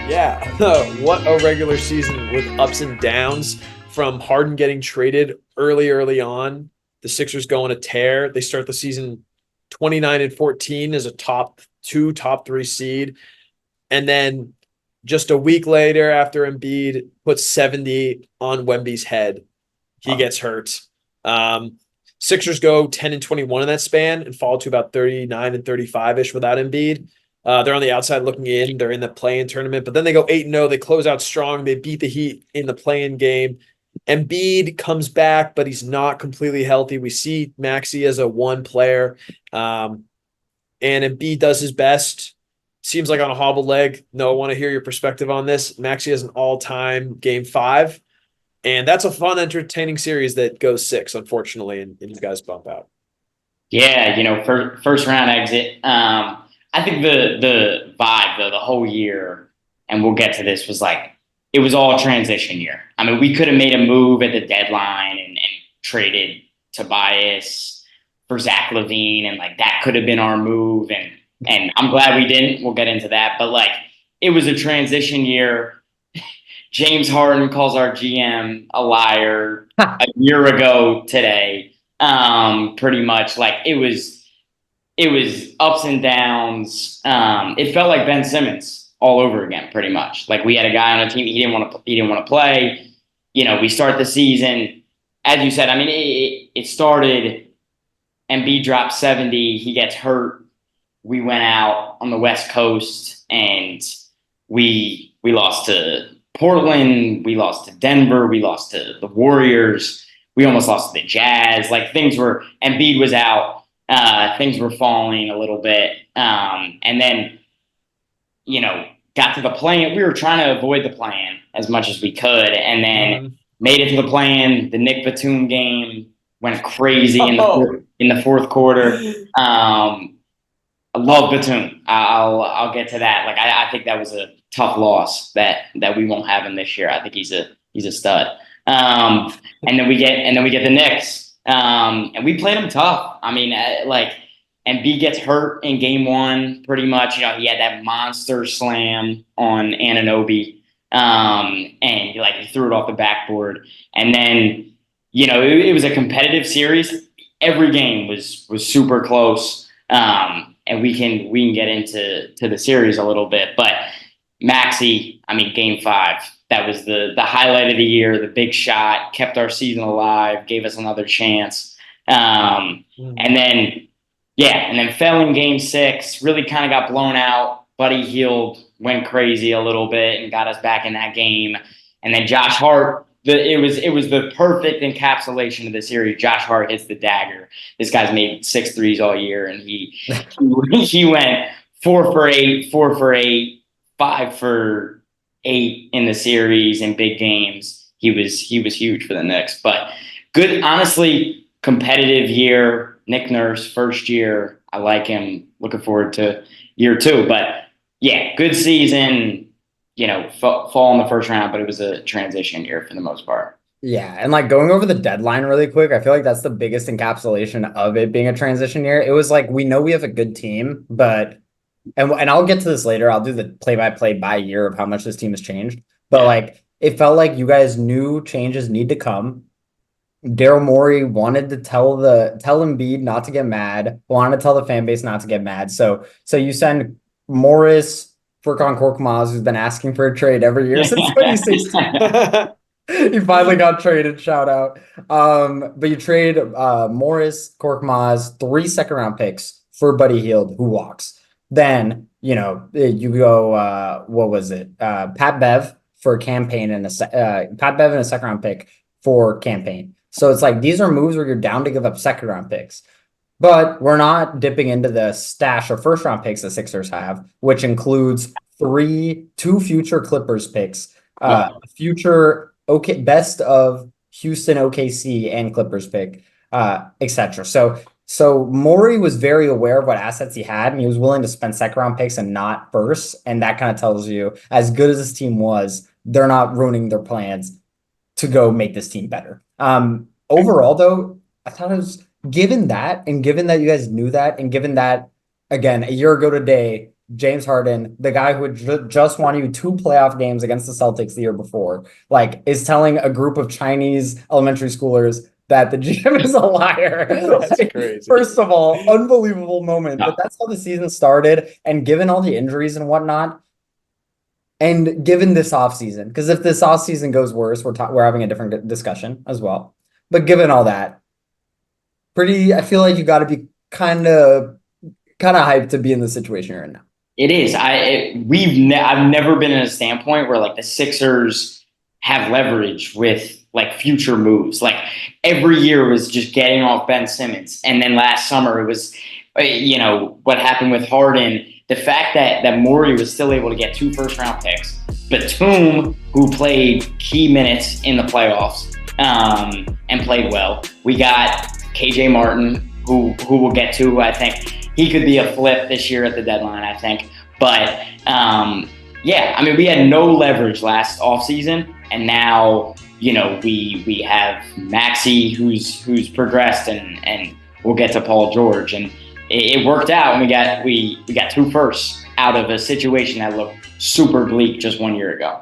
Yeah, what a regular season with ups and downs from Harden getting traded early on. The Sixers go on a tear. They start the season 29-14 as a top 2, top 3 seed. And then just a week later, after Embiid puts 70 on Wemby's head, he gets hurt. Sixers go 10-21 in that span and fall to about 39 and 35-ish without Embiid. They're on the outside looking in. They're in the play-in tournament, but then they go 8-0. They close out strong. They beat the Heat in the play-in game. Embiid comes back, but he's not completely healthy. We see Maxey as a one player, and Embiid does his best. Seems like on a hobbled leg. No, I want to hear your perspective on this. Maxey has an all-time game 5, and that's a fun, entertaining series that goes 6, unfortunately, and you guys bump out. Yeah, first round exit. I think the vibe the whole year, and we'll get to this, was like it was all transition year. I mean, we could have made a move at the deadline and traded Tobias for Zach LaVine, and like that could have been our move. And I'm glad we didn't. We'll get into that. But like it was a transition year. James Harden calls our GM a liar a year ago today. Pretty much like it was ups and downs. It felt like Ben Simmons all over again, pretty much. Like we had a guy on a team he didn't want to play. We start the season, as you said. I mean, it started. Embiid dropped 70. He gets hurt. We went out on the West Coast and we lost to Portland. We lost to Denver. We lost to the Warriors. We almost lost to the Jazz. Like Embiid was out. Things were falling a little bit. And then, got to the play-in. We were trying to avoid the play-in as much as we could. And then made it to the play-in. The Nick Batum game went crazy in the fourth quarter. I love Batum. I'll get to that. Like I think that was a tough loss that we won't have him this year. I think he's a stud. And then we get the Knicks. And we played them tough. I mean, Embiid gets hurt in game 1 pretty much. He had that monster slam on Anunoby. And he threw it off the backboard. And then, it was a competitive series. Every game was super close. And we can get into the series a little bit. But Maxey, I mean, game 5. That was the highlight of the year, the big shot, kept our season alive, gave us another chance. And then fell in game 6, really kind of got blown out. Buddy Hield went crazy a little bit and got us back in that game. And then Josh Hart, it was the perfect encapsulation of the series. Josh Hart hits the dagger. This guy's made 6 threes all year, and he went 4 for 8, 4 for 8, 5 for 8 in the series in big games. He was huge for the Knicks. But good, honestly, competitive year. Nick Nurse, first year. I like him. Looking forward to year 2. But yeah, good season. Fall in the first round, but it was a transition year for the most part. Yeah, and going over the deadline really quick, I feel like that's the biggest encapsulation of it being a transition year. It was like we know we have a good team, but and I'll get to this later. I'll do the play-by-play by year of how much this team has changed. But it felt like you guys knew changes need to come. Daryl Morey wanted to tell Embiid not to get mad, wanted to tell the fan base not to get mad. So you send Morris, Furkan Korkmaz, who's been asking for a trade every year since 2016. He finally got traded, shout out. But you trade Morris, Korkmaz, 3 second-round picks for Buddy Hield, who walks. Then, you go, what was it? Pat Bev for campaign and Pat Bev and a second-round pick for campaign. So it's like these are moves where you're down to give up second-round picks. But we're not dipping into the stash of first-round picks the Sixers have, which includes 2 future Clippers picks, future best of Houston, OKC, and Clippers pick, etc. So Morey was very aware of what assets he had, and he was willing to spend second-round picks and not first. And that kind of tells you, as good as this team was, they're not ruining their plans to go make this team better. Overall, though, I thought it was... Given that you guys knew that, and given that, again, a year ago today, James Harden, the guy who had just won you 2 playoff games against the Celtics the year before, like is telling a group of Chinese elementary schoolers that the GM is a liar. That's crazy. First of all, unbelievable moment. No. But that's how the season started. And given all the injuries and whatnot, and given this offseason, because if this offseason goes worse, we're having a different discussion as well. But given all that, I feel like you got to be kind of hyped to be in the situation you're in now. It is. I've never been in a standpoint where like the Sixers have leverage with like future moves. Like every year was just getting off Ben Simmons, and then last summer it was, what happened with Harden. The fact that Morey was still able to get 2 first-round picks, Batum, who played key minutes in the playoffs and played well. We got KJ Martin, who we'll get to, who I think he could be a flip this year at the deadline, I think. But, we had no leverage last offseason, and now, we have Maxey, who's progressed, and we'll get to Paul George. And it worked out, and we got 2 firsts out of a situation that looked super bleak just 1 year ago.